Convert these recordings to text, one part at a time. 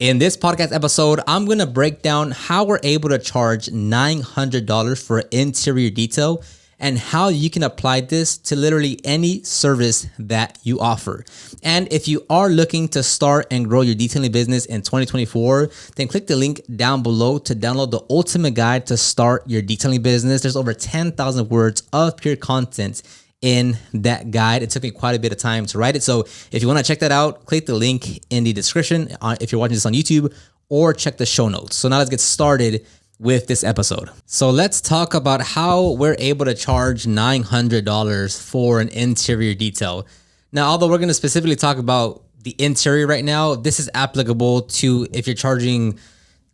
In this podcast episode, I'm going to break down how we're able to charge $900 for interior detail and how you can apply this to literally any service that you offer. And if you are looking to start and grow your detailing business in 2024, then click the link down below to download the ultimate guide to start your detailing business. There's over 10,000 words of pure content in that guide. It took me quite a bit of time to write it. So if you want to check that out, click the link in the description if you're watching this on YouTube, or check the show notes. So now let's get started with this episode. So let's talk about how we're able to charge $900 for an interior detail. Now, although we're going to specifically talk about the interior right now, this is applicable to if you're charging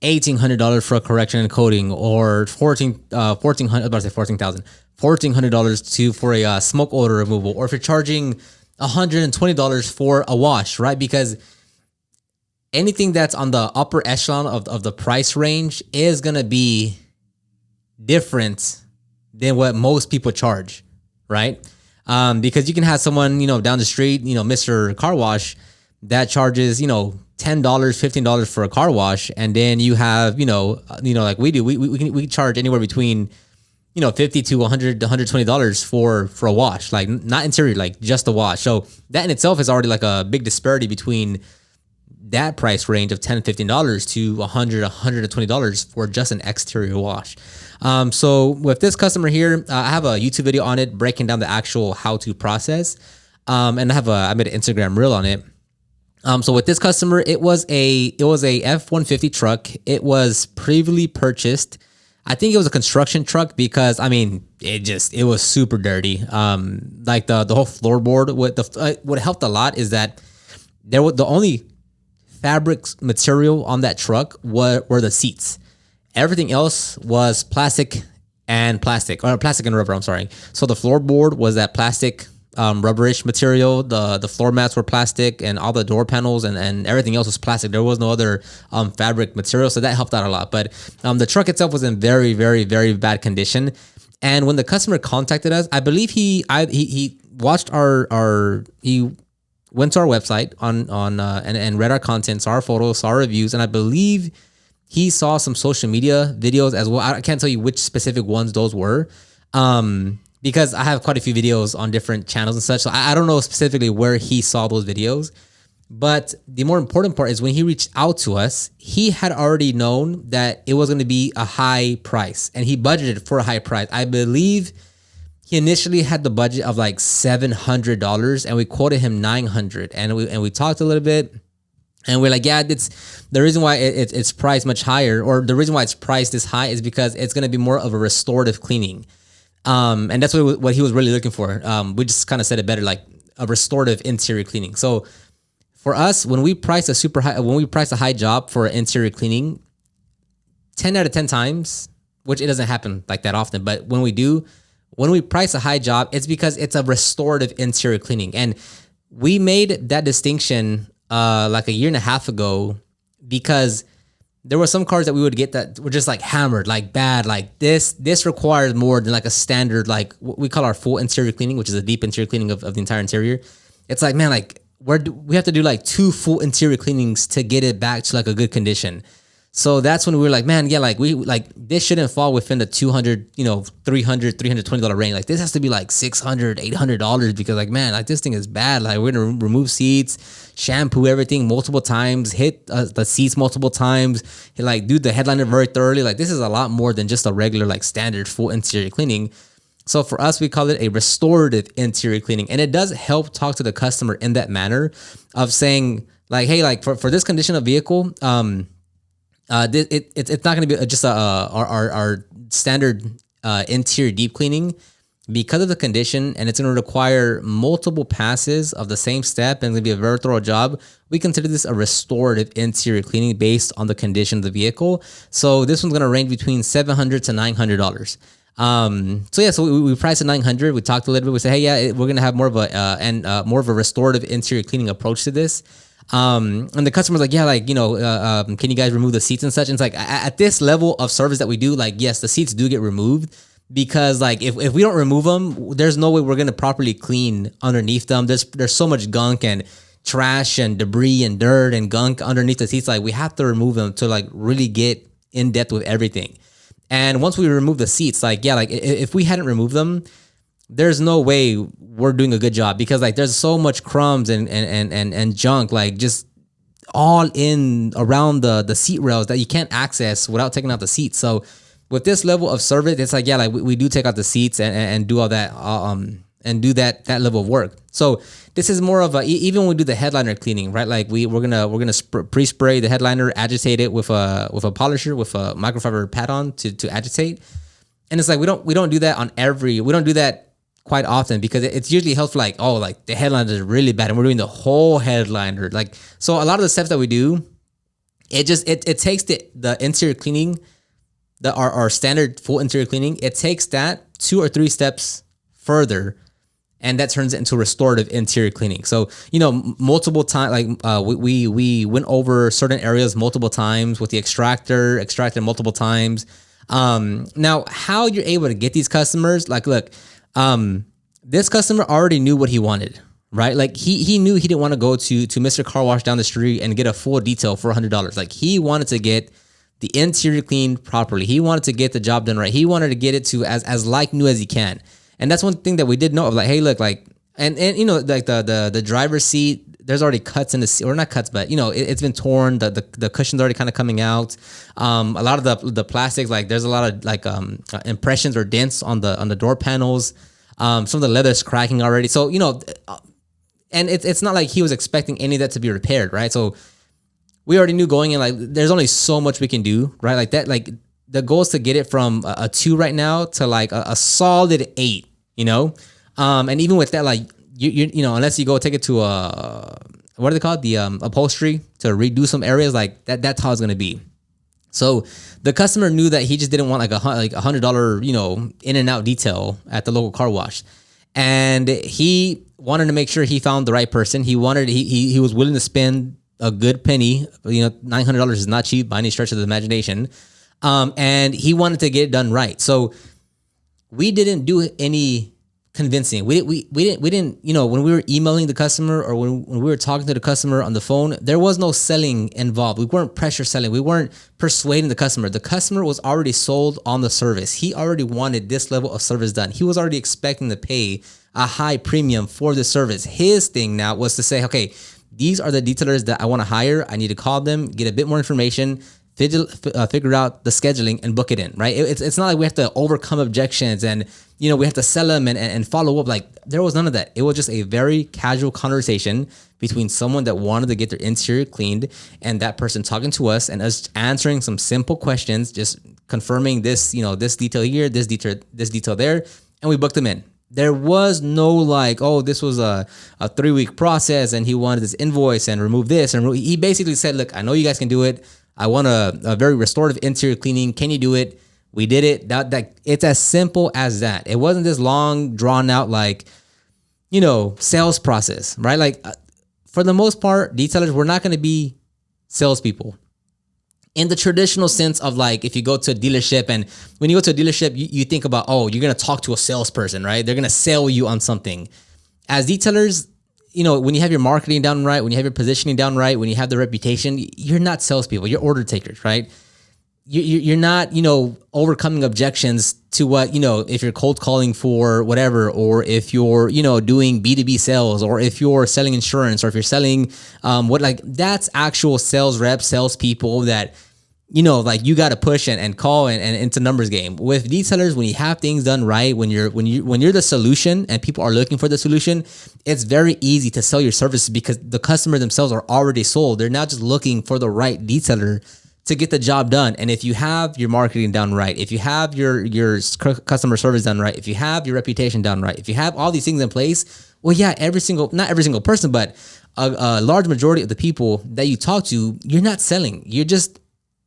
$1,800 for a correction and coating, or $1,400 for a smoke odor removal, or if you're charging $120 for a wash, right? Because anything that's on the upper echelon of the price range is going to be different than what most people charge, right? Because you can have someone, down the street, Mr. Car Wash, that charges, $10, $15 for a car wash. And then you have, like we do, we charge anywhere between, $50 to $100, $120 for a wash, like not interior, like just a wash. So that in itself is already like a big disparity between that price range of $10, $15 to $100, $120 for just an exterior wash. So with this customer here, I have a YouTube video on it breaking down the actual how-to process. And I made an Instagram reel on it. So with this customer, it was a F-150 truck. It was previously purchased. I think it was a construction truck because it was super dirty. Like the whole floorboard what helped a lot is that the only fabric material on that truck were the seats. Everything else was plastic and rubber. I'm sorry. So the floorboard was that plastic, rubberish material. The floor mats were plastic, and all the door panels and everything else was plastic. There was no other fabric material, so that helped out a lot. But the truck itself was in very, very, very bad condition. And when the customer contacted us, I believe he watched he went to our website and read our content, saw our photos, saw our reviews, and I believe he saw some social media videos as well. I can't tell you which specific ones those were. Because I have quite a few videos on different channels and such. So I don't know specifically where he saw those videos. But the more important part is when he reached out to us, he had already known that it was going to be a high price, and he budgeted for a high price. I believe he initially had the budget of like $700, and we quoted him $900, and we talked a little bit, and we're like, yeah, it's the reason why it's priced much higher, or the reason why it's priced this high is because it's going to be more of a restorative cleaning. And that's what he was really looking for. We just kind of said it better, like a restorative interior cleaning. So for us, when we price a high job for interior cleaning, 10 out of 10 times, which it doesn't happen like that often, but when we price a high job, it's because it's a restorative interior cleaning. And we made that distinction, like a year and a half ago, because there were some cars that we would get that were just like hammered, like bad, like this requires more than like a standard, like what we call our full interior cleaning, which is a deep interior cleaning of the entire interior. It's like, man, like we have to do like 2 full interior cleanings to get it back to like a good condition. So that's when we were like, man, yeah, like this shouldn't fall within the $200, $320 range. Like this has to be like $600, $800 because like, man, like this thing is bad. Like we're going to remove seats, shampoo everything multiple times, hit the seats multiple times, like do the headliner very thoroughly. Like this is a lot more than just a regular, like standard full interior cleaning. So for us, we call it a restorative interior cleaning. And it does help talk to the customer in that manner of saying like, hey, like for this condition of vehicle, it's not going to be just our standard interior deep cleaning because of the condition, and it's going to require multiple passes of the same step, and it's going to be a very thorough job. We consider this a restorative interior cleaning based on the condition of the vehicle. So this one's going to range between $700 to $900. So we priced at $900. We talked a little bit. We said, hey, yeah, we're going to have more of a restorative interior cleaning approach to this. And the customer's like, yeah, like, can you guys remove the seats and such? And it's like, at this level of service that we do, like, yes, the seats do get removed because like, if we don't remove them, there's no way we're going to properly clean underneath them. There's so much gunk, and trash and debris and dirt and gunk underneath the seats. Like we have to remove them to like really get in depth with everything. And once we remove the seats, like, yeah, like if we hadn't removed them, there's no way we're doing a good job, because like there's so much crumbs and junk, like just all in around the seat rails that you can't access without taking out the seats. So with this level of service, it's like, yeah, like we do take out the seats and do all that, and do that level of work. So this is more of a, even when we do the headliner cleaning, right? Like we're gonna pre-spray the headliner, agitate it with a polisher, with a microfiber pad on to agitate. And it's like we don't do that quite often, because it's usually helps like, oh, like the headliner is really bad and we're doing the whole headliner. Like, so a lot of the steps that we do, it takes the interior cleaning, our standard full interior cleaning, it takes that 2 or 3 steps further, and that turns it into restorative interior cleaning. So, multiple times, like we went over certain areas multiple times with the extracted multiple times. Now how you're able to get these customers, like, look, this customer already knew what he wanted, right? Like he knew he didn't want to go to Mr. Car Wash down the street and get a full detail for $100. Like he wanted to get the interior cleaned properly. He wanted to get the job done right. He wanted to get it to as like new as he can. And that's one thing that we did know of, like, hey, look, like, and like the driver's seat, there's already cuts in the seat, or not cuts, but it's been torn. The cushion's already kind of coming out. A lot of the plastics, like there's a lot of like impressions or dents on the door panels. Some of the leather's cracking already. So and it's not like he was expecting any of that to be repaired, right? So we already knew going in, like, there's only so much we can do, right? Like that, like the goal is to get it from a 2 right now to like a solid 8. And even with that, like you unless you go take it to what are they called, the upholstery, to redo some areas, like that's how it's gonna be. So the customer knew that he just didn't want like $100 in and out detail at the local car wash, and he wanted to make sure he found the right person. He was willing to spend a good penny. $900 is not cheap by any stretch of the imagination, and he wanted to get it done right. So we didn't do any convincing. We didn't, when we were emailing the customer, or when we were talking to the customer on the phone, there was no selling involved. We weren't pressure selling. We weren't persuading the customer. The customer was already sold on the service. He already wanted this level of service done. He was already expecting to pay a high premium for the service. His thing now was to say, okay, these are the detailers that I want to hire. I need to call them, get a bit more information, figure out the scheduling, and book it in, right? It's not like we have to overcome objections and we have to sell them and follow up. Like, there was none of that. It was just a very casual conversation between someone that wanted to get their interior cleaned and that person talking to us, and us answering some simple questions, just confirming this, this detail here, this detail there, and we booked them in. There was no like, oh, this was a 3-week process and he wanted this invoice and remove this. And he basically said, look, I know you guys can do it. I want a very restorative interior cleaning. Can you do it? We did it. That it's as simple as that. It wasn't this long, drawn out, like, sales process, right? Like, for the most part, detailers, we're not going to be salespeople in the traditional sense of, like, if you go to a dealership, and when you go to a dealership, you think about, oh, you're going to talk to a salesperson, right? They're going to sell you on something. As detailers, when you have your marketing down right, when you have your positioning down right, when you have the reputation, you're not salespeople. You're order takers, right? You're not, overcoming objections to what, if you're cold calling for whatever, or if you're, doing B2B sales, or if you're selling insurance, or if you're selling that's actual sales reps, salespeople that, like, you got to push and call and it's a numbers game. With detailers, when you have things done right, when you're the solution and people are looking for the solution, it's very easy to sell your services because the customer themselves are already sold. They're not just looking for the right detailer to get the job done. And if you have your marketing done right, if you have your customer service done right, if you have your reputation done right, if you have all these things in place, well, yeah, not every single person, but a large majority of the people that you talk to, you're not selling. You're just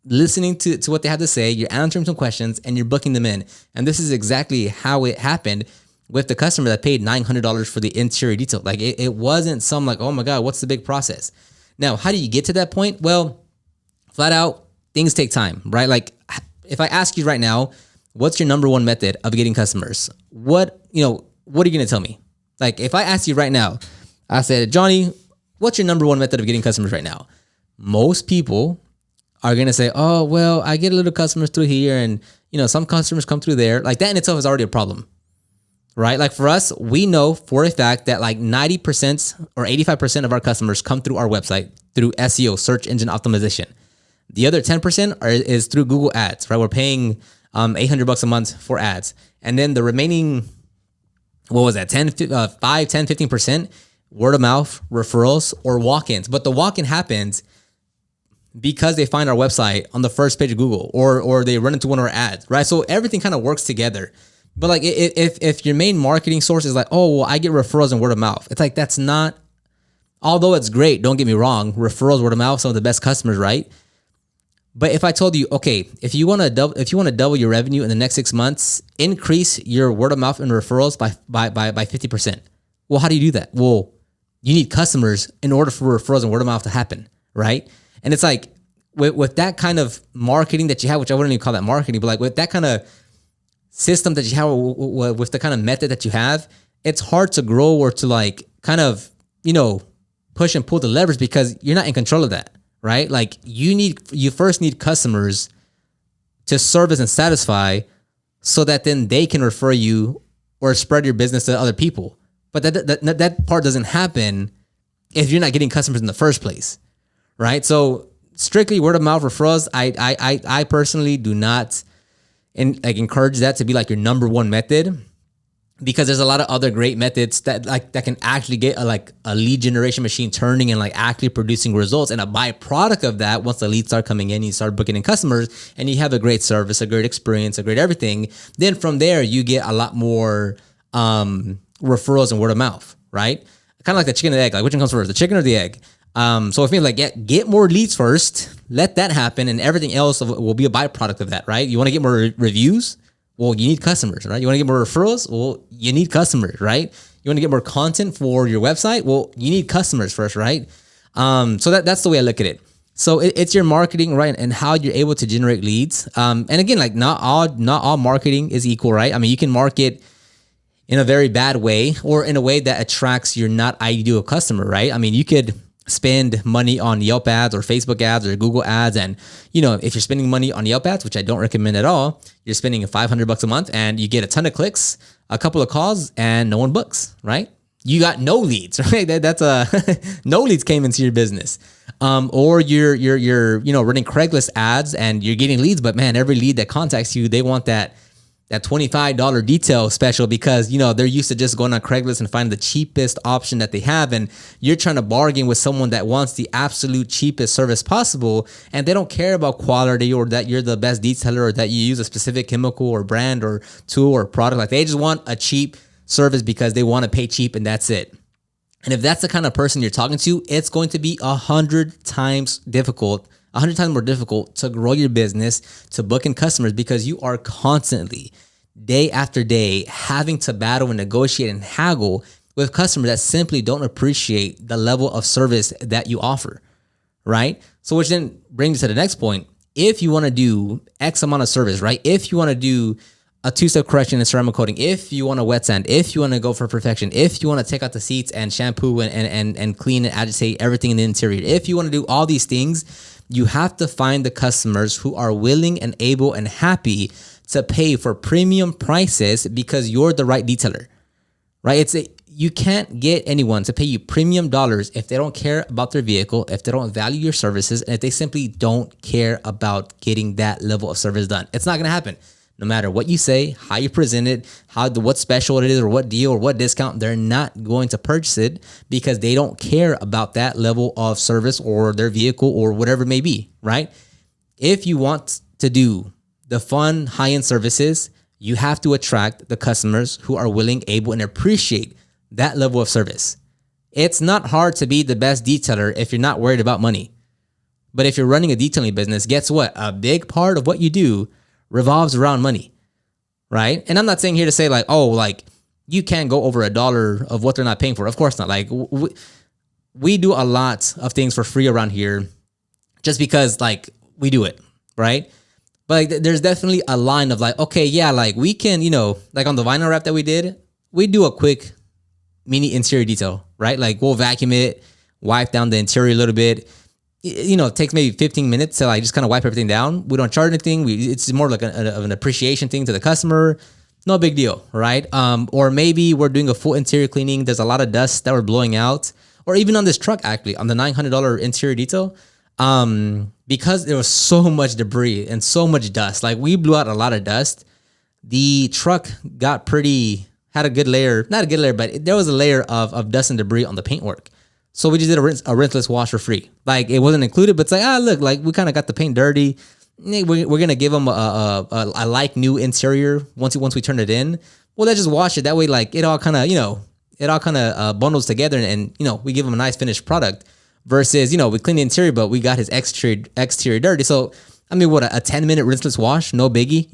listening to what they have to say. You're answering some questions and you're booking them in. And this is exactly how it happened with the customer that paid $900 for the interior detail. Like, it wasn't some like, oh my God, what's the big process? Now, how do you get to that point? Well, flat out, things take time, right? Like, if I ask you right now, what's your number one method of getting customers? What are you going to tell me? Like, if I ask you right now, I said, Johnny, what's your number one method of getting customers right now? Most people are going to say, oh, well, I get a little customers through here and, some customers come through there. Like that in itself is already a problem, right? Like for us, we know for a fact that like 90% or 85% of our customers come through our website through SEO, search engine optimization. The other 10% is through Google ads, right? We're paying $800 a month for ads. And then the remaining, 15% word of mouth, referrals, or walk-ins. But the walk-in happens because they find our website on the first page of Google or they run into one of our ads, right? So everything kind of works together. But like if your main marketing source is like, oh, well, I get referrals and word of mouth. It's like, that's not, although it's great, don't get me wrong, referrals, word of mouth, some of the best customers, right? But if I told you, okay, if you want to double your revenue in the next 6 months, increase your word of mouth and referrals by 50%. Well, how do you do that? Well, you need customers in order for referrals and word of mouth to happen, right? And it's like with that kind of marketing that you have, which I wouldn't even call that marketing, but like with that kind of system that you have, with the kind of method that you have, it's hard to grow or to like kind of, push and pull the levers because you're not in control of that. Right? Like you first need customers to service and satisfy so that then they can refer you or spread your business to other people. But that part doesn't happen if you're not getting customers in the first place. Right? So strictly word of mouth referrals, I personally do not encourage that to be like your number one method, because there's a lot of other great methods that can actually get a lead generation machine turning and like actually producing results. And a byproduct of that, once the leads start coming in, you start booking in customers and you have a great service, a great experience, a great everything. Then from there, you get a lot more referrals and word of mouth, right? Kind of like the chicken and the egg. Like which one comes first, the chicken or the egg? So if you like get more leads first, let that happen, and everything else will be a byproduct of that, right? You want to get more reviews? Well, you need customers, right? You want to get more referrals? Well, you need customers, right? You want to get more content for your website? Well, you need customers first, right? So that's the way I look at it. So it's your marketing, right? And how you're able to generate leads. And again, like not all marketing is equal, right? I mean, you can market in a very bad way or in a way that attracts your not ideal customer, right? I mean, you could spend money on Yelp ads or Facebook ads or Google ads. And, if you're spending money on Yelp ads, which I don't recommend at all, you're spending $500 a month and you get a ton of clicks, a couple of calls, and no one books, right? You got no leads, right? That's no leads came into your business. Or you're running Craigslist ads and you're getting leads, but man, every lead that contacts you, they want that $25 detail special because, they're used to just going on Craigslist and finding the cheapest option that they have. And you're trying to bargain with someone that wants the absolute cheapest service possible. And they don't care about quality or that you're the best detailer or that you use a specific chemical or brand or tool or product. Like they just want a cheap service because they want to pay cheap and that's it. And if that's the kind of person you're talking to, it's going to be 100 times more difficult to grow your business, to book in customers, because you are constantly, day after day, having to battle and negotiate and haggle with customers that simply don't appreciate the level of service that you offer, right? So which then brings us to the next point. If you want to do X amount of service, right? If you want to do a two-step correction in ceramic coating, if you want to wet sand, if you want to go for perfection, if you want to take out the seats and shampoo and clean and agitate everything in the interior, if you want to do all these things, you have to find the customers who are willing and able and happy to pay for premium prices because you're the right detailer, right? You can't get anyone to pay you premium dollars if they don't care about their vehicle, if they don't value your services, and if they simply don't care about getting that level of service done. It's not going to happen. No matter what you say, how you present it, what special it is or what deal or what discount, they're not going to purchase it because they don't care about that level of service or their vehicle or whatever it may be, right? If you want to do the fun high-end services, you have to attract the customers who are willing, able, and appreciate that level of service. It's not hard to be the best detailer if you're not worried about money. But if you're running a detailing business, guess what? A big part of what you do revolves around money, right? And I'm not saying here to say like, oh, like you can't go over $1 of what they're not paying for. Of course not. Like we do a lot of things for free around here just because like we do it, right? But like, there's definitely a line of like, okay, yeah, like we can, like on the vinyl wrap that we did, we do a quick mini interior detail, right? Like we'll vacuum it, wipe down the interior a little bit. It takes maybe 15 minutes to like just kind of wipe everything down. We don't charge anything. It's more like of an appreciation thing to the customer. No big deal, right? Or maybe we're doing a full interior cleaning. There's a lot of dust that we're blowing out. Or even on this truck, actually, on the $900 interior detail, because there was so much debris and so much dust, like we blew out a lot of dust. The truck had a good layer, not a good layer, but there was a layer of dust and debris on the paintwork. So we just did a rinseless wash for free. Like it wasn't included, but it's like, look, like we kind of got the paint dirty. We're gonna give them a like new interior once we turn it in. Well, let's just wash it. That way, like it all kind of bundles together, and we give them a nice finished product. Versus we clean the interior, but we got his exterior dirty. So I mean, what a 10-minute rinseless wash, no biggie,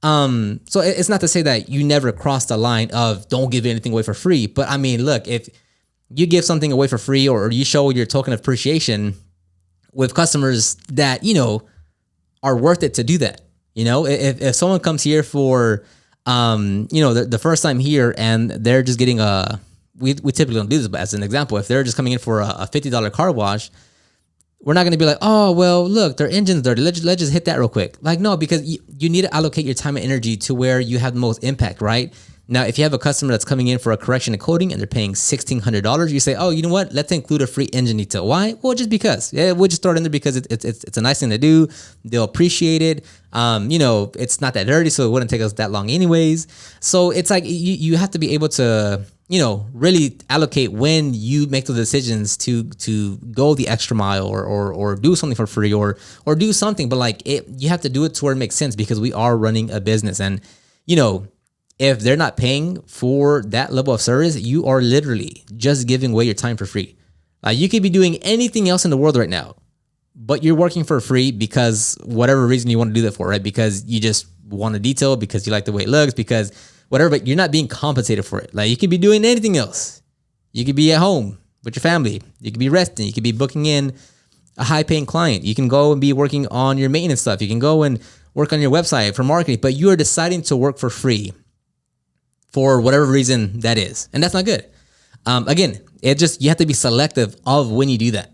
So it's not to say that you never cross the line of don't give anything away for free. But I mean, look, if you give something away for free or you show your token of appreciation with customers that, are worth it to do that. If someone comes here for, the first time here and they're just getting we typically don't do this, but as an example, if they're just coming in for a $50 car wash, we're not going to be like, oh, well, look, their engine's dirty. Let's just hit that real quick. Like, no, because you need to allocate your time and energy to where you have the most impact, right? Now, if you have a customer that's coming in for a correction and coating and they're paying $1,600, you say, oh, you know what? Let's include a free engine detail. Why? Well, just because. Yeah, we'll just throw it in there because it's a nice thing to do. They'll appreciate it. It's not that dirty, so it wouldn't take us that long anyways. So it's like you have to be able to, really allocate when you make the decisions to go the extra mile or do something for free or do something. But like you have to do it to where it makes sense because we are running a business. And, if they're not paying for that level of service, you are literally just giving away your time for free. You could be doing anything else in the world right now, but you're working for free because whatever reason you want to do that for, right? Because you just want a detail, because you like the way it looks, because whatever, but you're not being compensated for it. Like you could be doing anything else. You could be at home with your family. You could be resting. You could be booking in a high-paying client. You can go and be working on your maintenance stuff. You can go and work on your website for marketing, but you are deciding to work for free for whatever reason that is. And that's not good. Again, you have to be selective of when you do that.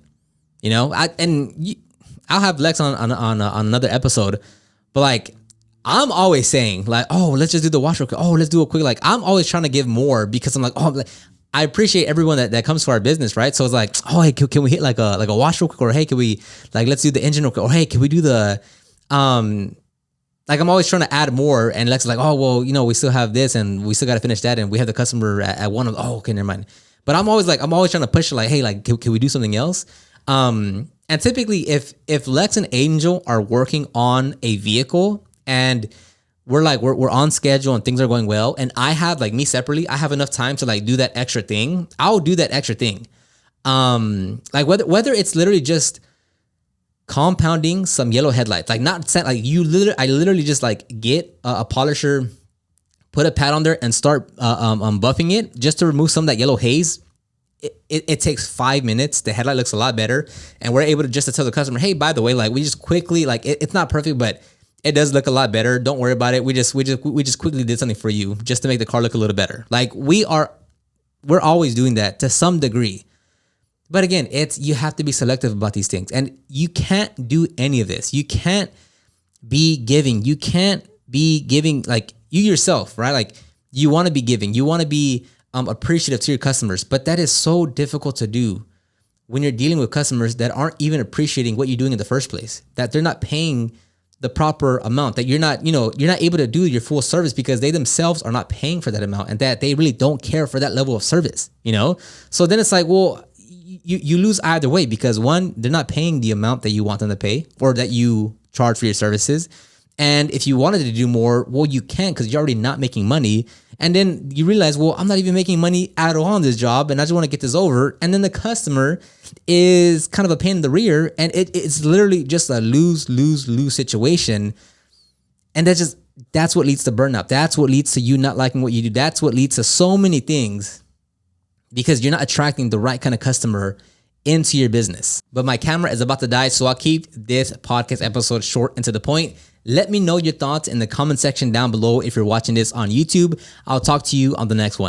I'll have Lex on another episode, but like, I'm always saying like, oh, let's just do the wash real quick. Oh, let's do a quick, like, I'm always trying to give more because I'm like, I appreciate everyone that comes to our business, right? So it's like, oh, hey, can we hit like a wash real quick? Or hey, can we, like, let's do the engine real quick? Or hey, can we do the, like I'm always trying to add more, and Lex is like, oh, well, we still have this and we still got to finish that. And we have the customer at one of, oh, okay, never mind. But I'm always trying to push like, hey, like, can we do something else? And typically if Lex and Angel are working on a vehicle and we're on schedule and things are going well, and I have, like, me separately, I have enough time to like do that extra thing, I'll do that extra thing. Like whether it's literally just compounding some yellow headlights, like not like I literally just like get a polisher, put a pad on there and start buffing it just to remove some of that yellow haze. It takes 5 minutes. The headlight looks a lot better, and we're able to just to tell the customer, hey, by the way, like we just quickly, like it's not perfect, but it does look a lot better. Don't worry about it. We just quickly did something for you just to make the car look a little better. Like we're always doing that to some degree. But again, you have to be selective about these things, and you can't do any of this. You can't be giving. You can't be giving like you yourself, right? Like you want to be giving. You want to be appreciative to your customers, but that is so difficult to do when you're dealing with customers that aren't even appreciating what you're doing in the first place. That they're not paying the proper amount. That you're not able to do your full service because they themselves are not paying for that amount, and that they really don't care for that level of service. So then it's like, well, you lose either way, because one, they're not paying the amount that you want them to pay or that you charge for your services. And if you wanted to do more, well, you can't because you're already not making money. And then you realize, well, I'm not even making money at all on this job, and I just want to get this over. And then the customer is kind of a pain in the rear, and it's literally just a lose situation. And that's what leads to burnout. That's what leads to you not liking what you do. That's what leads to so many things, because you're not attracting the right kind of customer into your business. But my camera is about to die, so I'll keep this podcast episode short and to the point. Let me know your thoughts in the comment section down below if you're watching this on YouTube. I'll talk to you on the next one.